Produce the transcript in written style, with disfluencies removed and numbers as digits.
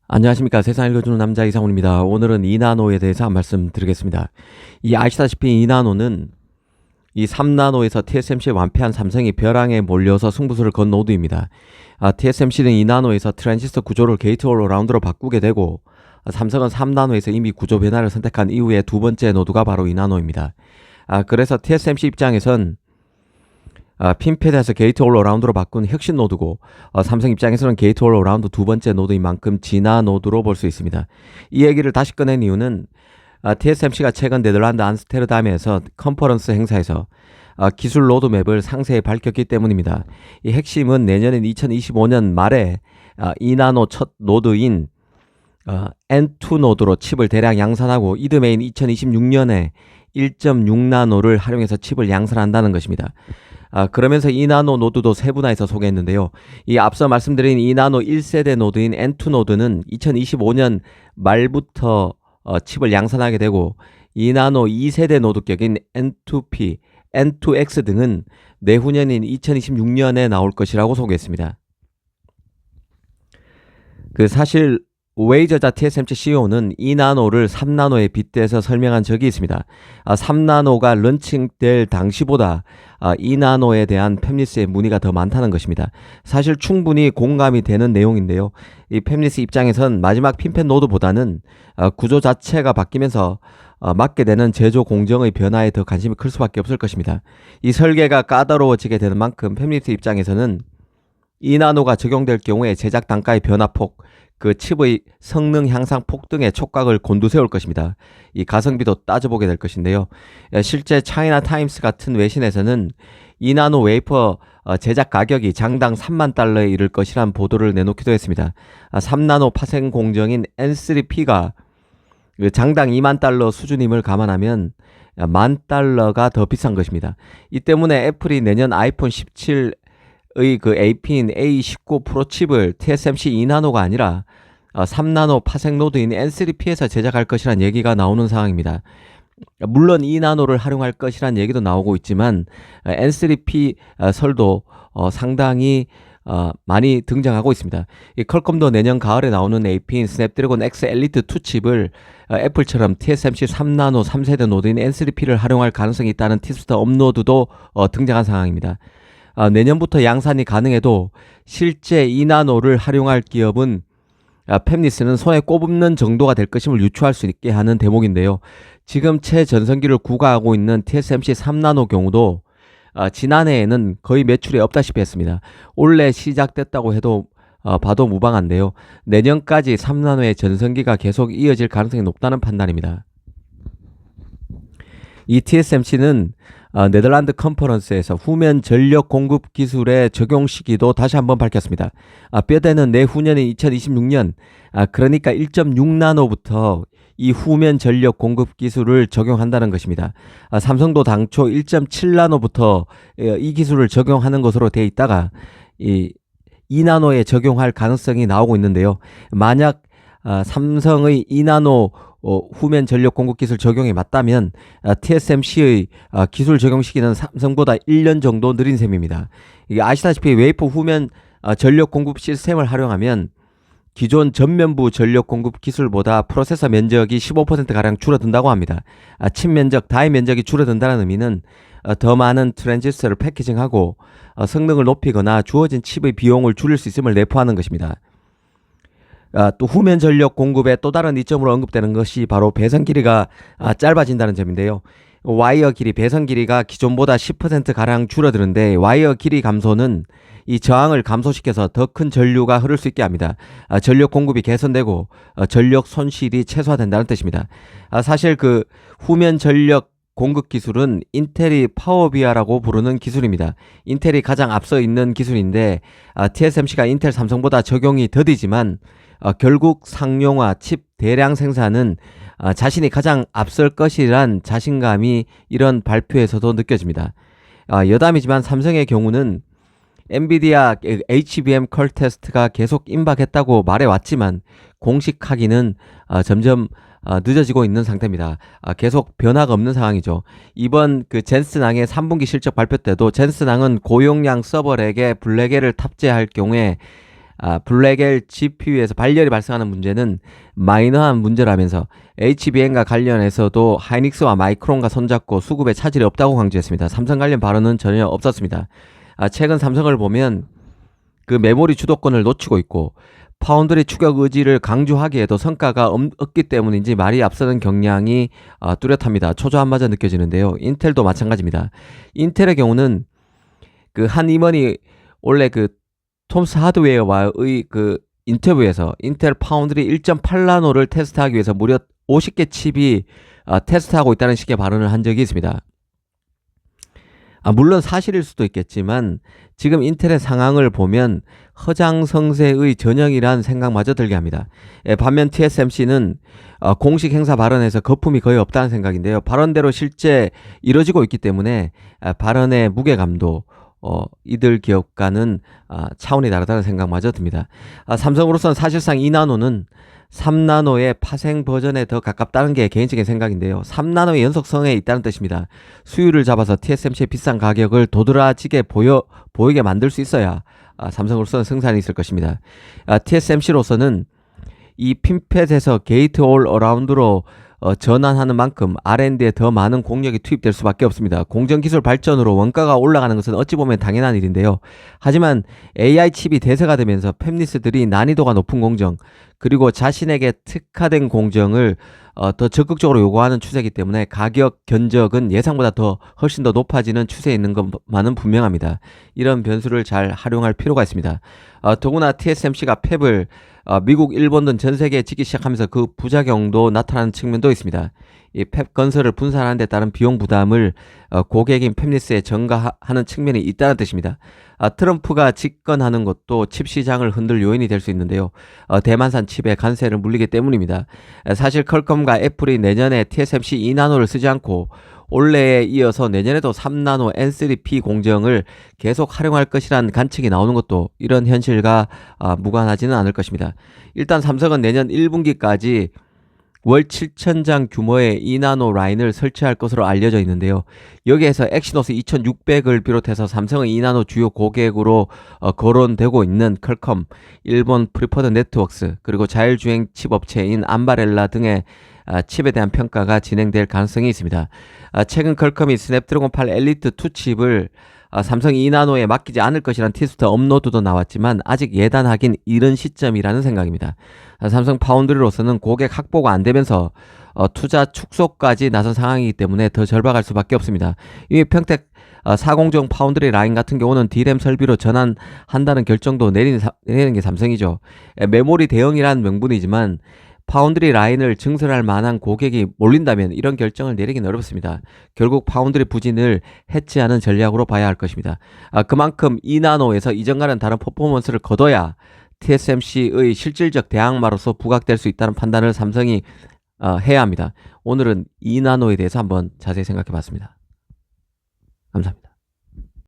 안녕하십니까. 세상 읽어주는 남자 이상훈입니다. 오늘은 2나노에 대해서 한 말씀 드리겠습니다. 아시다시피 2나노는 이 3나노에서 TSMC에 완패한 삼성이 벼랑에 몰려서 승부수를 건 노드입니다. TSMC는 2나노에서 트랜지스터 구조를 게이트 올라라운드로 바꾸게 되고, 삼성은 3나노에서 이미 구조 변화를 선택한 이후에 두 번째 노드가 바로 2나노입니다. 그래서 TSMC 입장에선 핀패드에서 게이트 올라라운드로 바꾼 혁신 노드고, 삼성 입장에서는 게이트 올라라운드 두 번째 노드인 만큼 진화 노드로 볼 수 있습니다. 이 얘기를 다시 꺼낸 이유는 TSMC가 최근 네덜란드 암스테르담에서 컨퍼런스 행사에서 기술 로드맵을 상세히 밝혔기 때문입니다. 이 핵심은 내년인 2025년 말에 2나노 첫 노드인 N2 노드로 칩을 대량 양산하고 이듬해인 2026년에 1.6나노를 활용해서 칩을 양산한다는 것입니다. 그러면서 2나노 노드도 세분화해서 소개했는데요. 이 앞서 말씀드린 2나노 1세대 노드인 N2 노드는 2025년 말부터 칩을 양산하게 되고, 2나노 2세대 노드격인 N2P, N2X 등은 내후년인 2026년에 나올 것이라고 소개했습니다. 사실 웨이저자 TSMC CEO는 2나노를 3나노에 빗대서 설명한 적이 있습니다. 3나노가 런칭될 당시보다 2나노에 대한 팹리스의 문의가 더 많다는 것입니다. 사실 충분히 공감이 되는 내용인데요. 이 팹리스 입장에선 마지막 핀펜 노드보다는 구조 자체가 바뀌면서 맞게 되는 제조 공정의 변화에 더 관심이 클 수밖에 없을 것입니다. 이 설계가 까다로워지게 되는 만큼 팹리스 입장에서는 2나노가 적용될 경우에 제작 단가의 변화폭, 칩의 성능 향상 폭 등의 촉각을 곤두세울 것입니다. 이 가성비도 따져보게 될 것인데요. 실제 차이나 타임스 같은 외신에서는 2나노 웨이퍼 제작 가격이 장당 3만 달러에 이를 것이란 보도를 내놓기도 했습니다. 3나노 파생 공정인 N3P가 장당 2만 달러 수준임을 감안하면 1만 달러가 더 비싼 것입니다. 이 때문에 애플이 내년 아이폰 17의 AP인 A19 프로 칩을 TSMC 2나노가 아니라 3나노 파생 노드인 N3P에서 제작할 것이란 얘기가 나오는 상황입니다. 물론 2나노를 활용할 것이란 얘기도 나오고 있지만 N3P 설도 상당히 많이 등장하고 있습니다. 이 퀄컴도 내년 가을에 나오는 AP인 스냅드래곤 X 엘리트 2 칩을 애플처럼 TSMC 3나노 3세대 노드인 N3P를 활용할 가능성이 있다는 티스터 업로드도 등장한 상황입니다. 내년부터 양산이 가능해도 실제 2나노를 활용할 기업은 팹리스는 손에 꼽는 정도가 될 것임을 유추할 수 있게 하는 대목인데요. 지금 최전성기를 구가하고 있는 TSMC 3나노 경우도 지난해에는 거의 매출이 없다시피 했습니다. 올해 시작됐다고 해도 봐도 무방한데요. 내년까지 3나노의 전성기가 계속 이어질 가능성이 높다는 판단입니다. 이 TSMC는 네덜란드 컨퍼런스에서 후면 전력 공급 기술의 적용 시기도 다시 한번 밝혔습니다. 뼈대는 내후년인 2026년, 그러니까 1.6나노부터 이 후면 전력 공급 기술을 적용한다는 것입니다. 삼성도 당초 1.7나노부터 이 기술을 적용하는 것으로 돼 있다가 2나노에 적용할 가능성이 나오고 있는데요. 만약 삼성의 2나노 후면 전력 공급 기술 적용이 맞다면 TSMC의 기술 적용 시기는 삼성보다 1년 정도 느린 셈입니다. 이게 아시다시피 웨이퍼 후면 전력 공급 시스템을 활용하면 기존 전면부 전력 공급 기술보다 프로세서 면적이 15%가량 줄어든다고 합니다. 칩 면적, 다이 면적이 줄어든다는 의미는 더 많은 트랜지스터를 패키징하고 성능을 높이거나 주어진 칩의 비용을 줄일 수 있음을 내포하는 것입니다. 또 후면 전력 공급의 또 다른 이점으로 언급되는 것이 바로 배선 길이가 짧아진다는 점인데요. 와이어 길이, 배선 길이가 기존보다 10%가량 줄어드는데 와이어 길이 감소는 이 저항을 감소시켜서 더 큰 전류가 흐를 수 있게 합니다. 전력 공급이 개선되고 전력 손실이 최소화된다는 뜻입니다. 사실 후면 전력 공급 기술은 인텔이 파워비아라고 부르는 기술입니다. 인텔이 가장 앞서 있는 기술인데 TSMC가 인텔 삼성보다 적용이 더디지만 결국 상용화 칩 대량 생산은 자신이 가장 앞설 것이란 자신감이 이런 발표에서도 느껴집니다. 여담이지만 삼성의 경우는 엔비디아 HBM 컬 테스트가 계속 임박했다고 말해왔지만 공식 확인은 점점 늦어지고 있는 상태입니다. 계속 변화가 없는 상황이죠. 이번 젠슨항의 3분기 실적 발표 때도 젠슨항은 고용량 서버렉에 블랙에를 탑재할 경우에 블랙엘 GPU에서 발열이 발생하는 문제는 마이너한 문제라면서 HBM과 관련해서도 하이닉스와 마이크론과 손잡고 수급에 차질이 없다고 강조했습니다. 삼성 관련 발언은 전혀 없었습니다. 최근 삼성을 보면 그 메모리 주도권을 놓치고 있고 파운드리 추격 의지를 강조하기에도 성과가 없기 때문인지 말이 앞서는 경향이 뚜렷합니다. 초조함마저 느껴지는데요. 인텔도 마찬가지입니다. 인텔의 경우는 그 한 임원이 원래 그 톰스 하드웨어와의 그 인터뷰에서 인텔 파운드리 1.8나노를 테스트하기 위해서 무려 50개 칩이 테스트하고 있다는 식의 발언을 한 적이 있습니다. 물론 사실일 수도 있겠지만 지금 인텔의 상황을 보면 허장성세의 전형이란 생각마저 들게 합니다. 반면 TSMC는 공식 행사 발언에서 거품이 거의 없다는 생각인데요. 발언대로 실제 이뤄지고 있기 때문에 발언의 무게감도 이들 기업과는 차원이 다르다는 생각마저 듭니다. 삼성으로서는 사실상 2나노는 3나노의 파생 버전에 더 가깝다는 게 개인적인 생각인데요. 3나노의 연속성에 있다는 뜻입니다. 수율을 잡아서 TSMC의 비싼 가격을 도드라지게 보이게 만들 수 있어야 삼성으로서는 승산이 있을 것입니다. TSMC로서는 이 핀팻에서 게이트 올 어라운드로 전환하는 만큼 R&D에 더 많은 공력이 투입될 수밖에 없습니다. 공정기술 발전으로 원가가 올라가는 것은 어찌 보면 당연한 일인데요. 하지만 AI 칩이 대세가 되면서 팹리스들이 난이도가 높은 공정 그리고 자신에게 특화된 공정을 더 적극적으로 요구하는 추세이기 때문에 가격 견적은 예상보다 훨씬 더 높아지는 추세에 있는 것만은 분명합니다. 이런 변수를 잘 활용할 필요가 있습니다. 더구나 TSMC가 팹을 미국, 일본 등 전 세계에 짓기 시작하면서 그 부작용도 나타나는 측면도 있습니다. 이 팹 건설을 분산하는 데 따른 비용 부담을 고객인 팹리스에 전가하는 측면이 있다는 뜻입니다. 트럼프가 집권하는 것도 칩 시장을 흔들 요인이 될 수 있는데요. 대만산 칩의 관세를 물리기 때문입니다. 사실 퀄컴과 애플이 내년에 TSMC 2나노를 쓰지 않고 올해에 이어서 내년에도 3나노 N3P 공정을 계속 활용할 것이란 관측이 나오는 것도 이런 현실과 무관하지는 않을 것입니다. 일단 삼성은 내년 1분기까지 월 7,000장 규모의 2나노 라인을 설치할 것으로 알려져 있는데요. 여기에서 엑시노스 2600을 비롯해서 삼성의 2나노 주요 고객으로 거론되고 있는 퀄컴, 일본 프리퍼드 네트워크스, 그리고 자율주행 칩 업체인 암바렐라 등의 칩에 대한 평가가 진행될 가능성이 있습니다. 최근 퀄컴이 스냅드래곤 8 엘리트 2 칩을 삼성 2나노에 맡기지 않을 것이란 티스트 업로드도 나왔지만 아직 예단하긴 이른 시점이라는 생각입니다. 삼성 파운드리로서는 고객 확보가 안 되면서 투자 축소까지 나선 상황이기 때문에 더 절박할 수밖에 없습니다. 이 평택 4공정 파운드리 라인 같은 경우는 D램 설비로 전환한다는 결정도 내리는 게 삼성이죠. 메모리 대응이란 명분이지만 파운드리 라인을 증설할 만한 고객이 몰린다면 이런 결정을 내리긴 어렵습니다. 결국 파운드리 부진을 해치하는 전략으로 봐야 할 것입니다. 그만큼 2나노에서 이전과는 다른 퍼포먼스를 거둬야 TSMC의 실질적 대항마로서 부각될 수 있다는 판단을 삼성이 해야 합니다. 오늘은 2나노에 대해서 한번 자세히 생각해 봤습니다. 감사합니다.